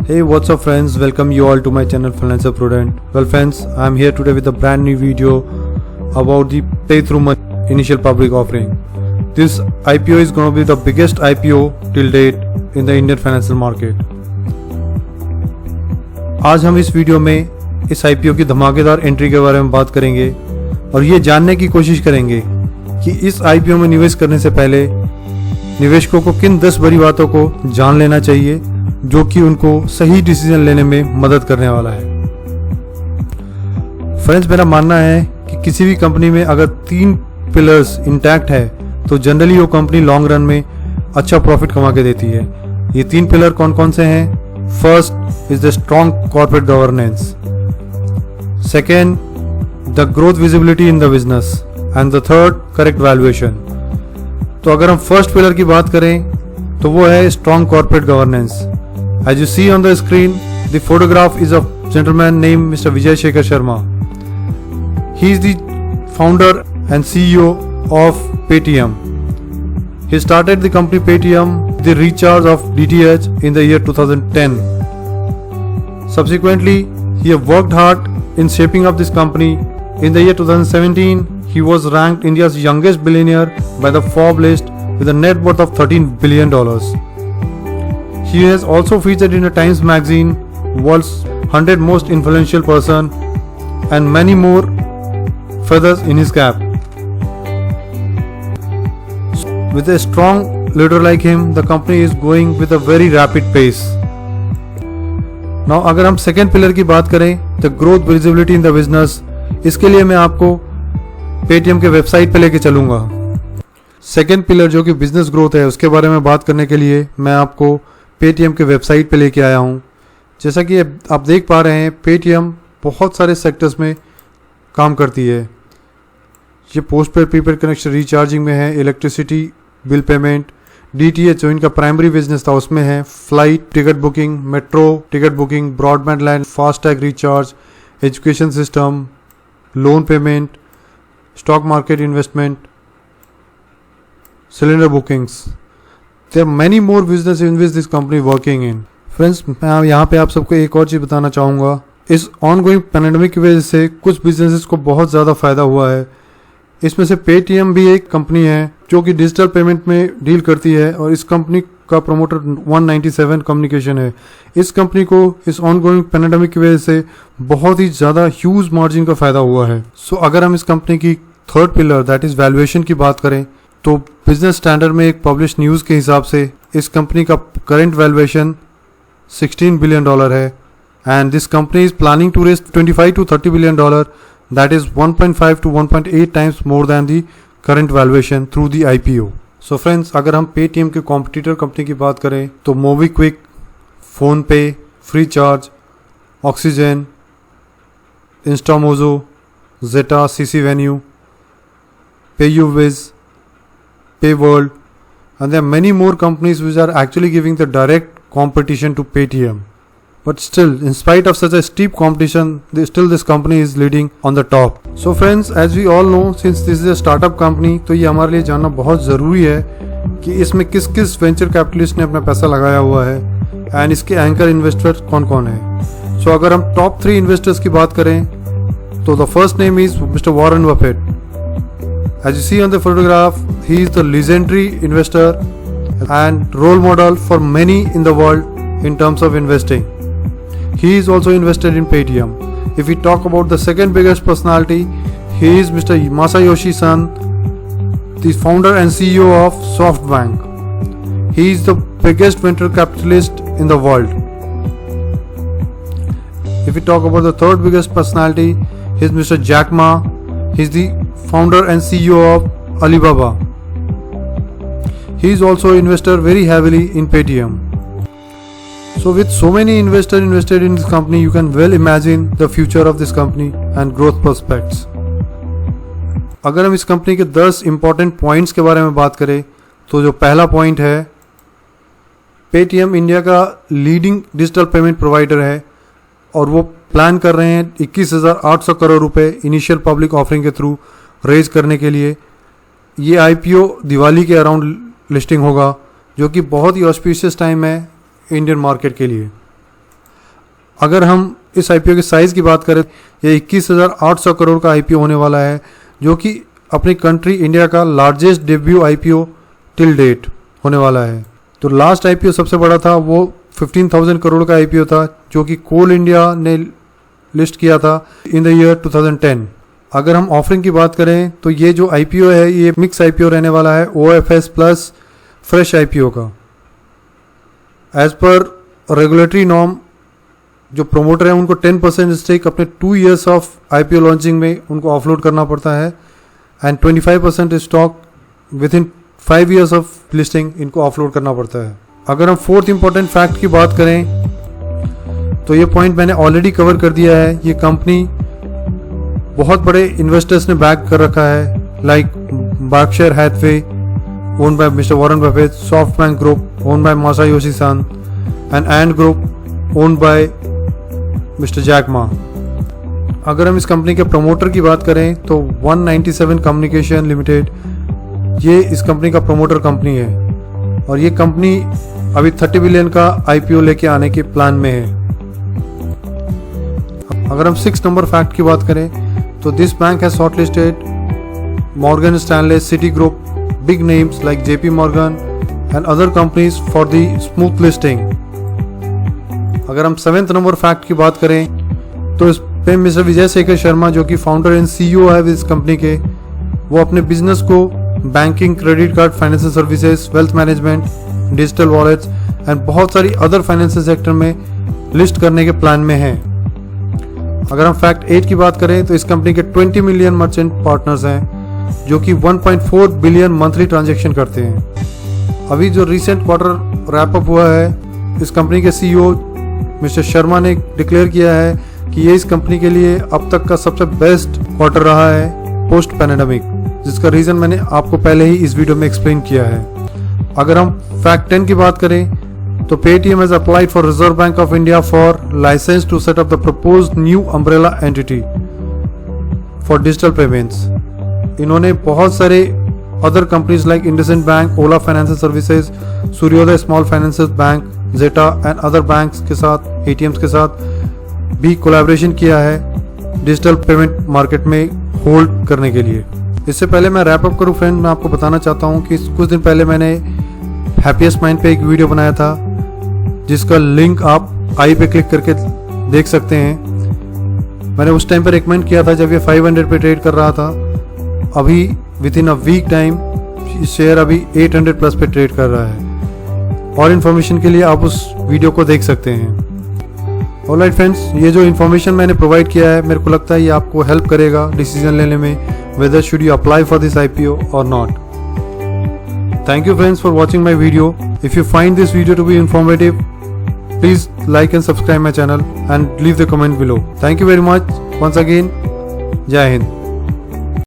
Hey, what's up friends, welcome you all to my channel Financial Prudent. Well friends, I am here today with a brand new video about the pay through money initial public offering. This IPO is going to be the biggest IPO till date in the Indian financial market. आज हम इस video में इस IPO की धमाकेदार entry के बारे में बात करेंगे और ये जानने की कोशिश करेंगे कि इस IPO में निवेश करने से पहले निवेशकों को किन 10 बड़ी बातों को जान लेना चाहिए जो कि उनको सही डिसीजन लेने में मदद करने वाला है। फ्रेंड्स, मेरा मानना है कि किसी भी कंपनी में अगर 3 पिलर्स इंटैक्ट है तो जनरली वो कंपनी लॉन्ग रन में अच्छा प्रॉफिट कमा के देती है। ये 3 पिलर कौन कौन से हैं? First is the strong corporate governance, second the growth visibility in the business and the third correct valuation. तो अगर हम फर्स्ट पिलर की बात करें तो वो है strong corporate governance. As you see on the screen, the photograph is of a gentleman named Mr. Vijay Shekhar Sharma. He is the founder and CEO of Paytm. He started the company Paytm, the recharge of DTH in the year 2010. Subsequently, he have worked hard in shaping up this company. In the year 2017, he was ranked India's youngest billionaire by the Forbes list with a net worth of $13 billion. He has also featured in the Times magazine, world's 100 most influential person, and many more feathers in his cap. With a strong leader like him, the company is going with a very rapid pace. Now, अगर हम second pillar की बात करें, the growth visibility in the business, इसके लिए मैं आपको Paytm के वेबसाइट पे लेके चलूंगा। सेकेंड पिलर जो कि बिजनेस ग्रोथ है, उसके बारे में बात करने के लिए मैं आपको पेटीएम के वेबसाइट पे लेके आया हूँ। जैसा कि आप देख पा रहे हैं, पेटीएम बहुत सारे सेक्टर्स में काम करती है। ये post paid prepaid connection recharging में है, इलेक्ट्रिसिटी बिल पेमेंट, डीटीएच जो इनका प्राइमरी बिजनेस था उसमें है, flight ticket booking, metro ticket booking, broadband line, FASTag recharge, education system, loan payment, stock market investment, cylinder bookings. There are many more business in which this company working in. Friends, मैं यहाँ पे आप सबको एक और चीज़ बताना चाहूँगा। इस ऑनगोइंग पैंडेमिक की वजह से कुछ बिजनेसेस को बहुत ज़्यादा फायदा हुआ है। इसमें से पेटीएम भी एक कंपनी है जो कि डिजिटल पेमेंट में डील करती है और इस कंपनी का प्रमोटर 197 कम्युनिकेशन है। इस कंपनी को इस ऑनगोइंग पैंडेमिक की वजह से बहुत ही ज़्यादा ह्यूज मार्जिन का फायदा हुआ है। सो अगर हम इस कंपनी की third pillar that is valuation की बात करें तो बिजनेस स्टैंडर्ड में एक पब्लिश न्यूज़ के हिसाब से इस कंपनी का करंट वैल्यूएशन $16 बिलियन है and this company is planning to raise $25 to $30 billion, that is 1.5 to 1.8 times more than the current valuation through the IPO। So friends, अगर हम पेटीएम के कॉम्पिटिटर कंपनी की बात करें तो MobiKwik, PhonePe, FreeCharge, Oxigen, Instamojo, Zeta, CC Avenue, PayUbiz, PayWorld, and there are many more companies which are actually giving the direct competition to Paytm. But still, in spite of such a steep competition, this company is leading on the top. So friends, as we all know, since this is a startup company, तो ये हमारे लिए जानना बहुत ज़रूरी है कि इसमें किस किस वेंचर कैपिटलिस्ट ने अपना पैसा लगाया हुआ है एंड इसके एंकर इन्वेस्टर कौन कौन है। सो अगर हम टॉप 3 इन्वेस्टर्स की बात करें तो the first name is mister Warren Buffett. As you see on the photograph, he is the legendary investor and role model for many in the world in terms of investing. He is also invested in Paytm. If we talk about the second biggest personality, he is Mr. Masayoshi Son, the founder and CEO of SoftBank. He is the biggest venture capitalist in the world. If we talk about the third biggest personality, he is Mr. Jack Ma. He is the founder and CEO of Alibaba. He is also invested very heavily in Paytm. So with so many investors invested in this company, you can well imagine the future of this company and growth prospects. अगर हम इस company के 10 important points के बारे में बात करें तो जो पहला पॉइंट है, पेटीएम इंडिया का लीडिंग डिजिटल पेमेंट प्रोवाइडर है और वो प्लान कर रहे हैं 21,800 करोड़ रुपए इनिशियल पब्लिक ऑफरिंग के थ्रू रेज करने के लिए। ये IPO दिवाली के अराउंड लिस्टिंग होगा जो कि बहुत ही ऑस्पिशियस टाइम है इंडियन मार्केट के लिए। अगर हम इस आईपीओ के साइज़ की बात करें, ये 21,800 करोड़ का आईपीओ होने वाला है, जो कि अपनी कंट्री इंडिया का largest debut IPO till date होने वाला है। तो लास्ट आईपीओ सबसे बड़ा था, वो 15,000 करोड़ का आईपीओ था, जो कि कोल इंडिया ने लिस्ट किया था इन द ईयर 2010। अगर हम ऑफरिंग की बात करें तो ये जो आईपीओ है ये मिक्स आईपीओ रहने वाला है, ओएफएस प्लस फ्रेश आईपीओ का। एज पर रेगुलेटरी नॉर्म जो प्रोमोटर है उनको 10% स्टेक अपने 2 years ऑफ आईपीओ लॉन्चिंग में उनको ऑफलोड करना पड़ता है, and 25% stock with in 5 years of listing इनको ऑफलोड करना पड़ता है। अगर हम फोर्थ इंपॉर्टेंट फैक्ट की बात करें तो ये पॉइंट मैंने ऑलरेडी कवर कर दिया है। ये कंपनी बहुत बड़े इन्वेस्टर्स ने बैक कर रखा है, like Berkshire Hathaway owned by mister Warren Buffett, SoftBank group owned by Masayoshi Son, Ant group owned by mister Jack Ma. अगर हम इस कंपनी के प्रमोटर की बात करें तो 197 कम्युनिकेशन लिमिटेड ये इस कंपनी का प्रमोटर कंपनी है, और ये कंपनी अभी 30 बिलियन का आईपीओ लेके आने के प्लान में है। अगर हम 6 नंबर फैक्ट की बात करें तो this bank has shortlisted Morgan Stanley, city group, big names like JP Morgan and other companies for the smooth listing. अगर हम 7th नंबर फैक्ट की बात करें तो इस पे मिस्टर विजय शेखर शर्मा, जो कि फाउंडर एंड सीईओ है इस कंपनी के, वो अपने बिजनेस को banking, credit card, financial services, wealth management, digital wallets and बहुत सारी अदर फाइनेंशियल सेक्टर में लिस्ट करने के प्लान में है। अगर हम फैक्ट 8 की बात करें तो इस कंपनी के 20 मिलियन मर्चेंट पार्टनर्स हैं, जो कि 1.4 बिलियन मंथली ट्रांजैक्शन करते हैं। अभी जो रिसेंट क्वार्टर रैप अप हुआ है, इस कंपनी के सीईओ मिस्टर शर्मा ने डिक्लेयर किया है कि ये इस कंपनी के लिए अब तक का सबसे बेस्ट क्वार्टर रहा है पोस्ट पैंडेमिक, जिसका रीजन मैंने आपको पहले ही इस वीडियो में एक्सप्लेन किया है। अगर हम फैक्ट 10 की बात करें तो Paytm has applied for Reserve Bank of India for licence to set up the proposed new umbrella entity for digital payments. इन्होंने बहुत सारे other companies like IndusInd bank, Ola financial services, Suryoday small financial bank, Zeta and other banks के साथ, ATMs के साथ भी collaboration किया है डिजिटल पेमेंट मार्केट में होल्ड करने के लिए। इससे पहले मैं रैप अप करूं फ्रेंड, मैं आपको बताना चाहता हूं कि कुछ दिन पहले मैंने हैप्पीएस्ट माइंड पे एक वीडियो बनाया था, जिसका लिंक आप आई पे क्लिक करके देख सकते हैं। मैंने उस टाइम पे रिकमेंड किया था जब ये 500 पे ट्रेड कर रहा था। अभी within a week time share अभी 800 प्लस पे ट्रेड कर रहा है। और इन्फॉर्मेशन के लिए आप उस वीडियो को देख सकते हैं। ऑलराइट फ्रेंड्स, ये जो इन्फॉर्मेशन मैंने प्रोवाइड किया है, मेरे को लगता है ये आपको हेल्प करेगा डिसीजन लेने में whether should you apply for this IPO or not. Thank you friends for watching my video. If you find this video to be informative, please like and subscribe my channel and leave the comment below. Thank you very much once again. Jai Hind.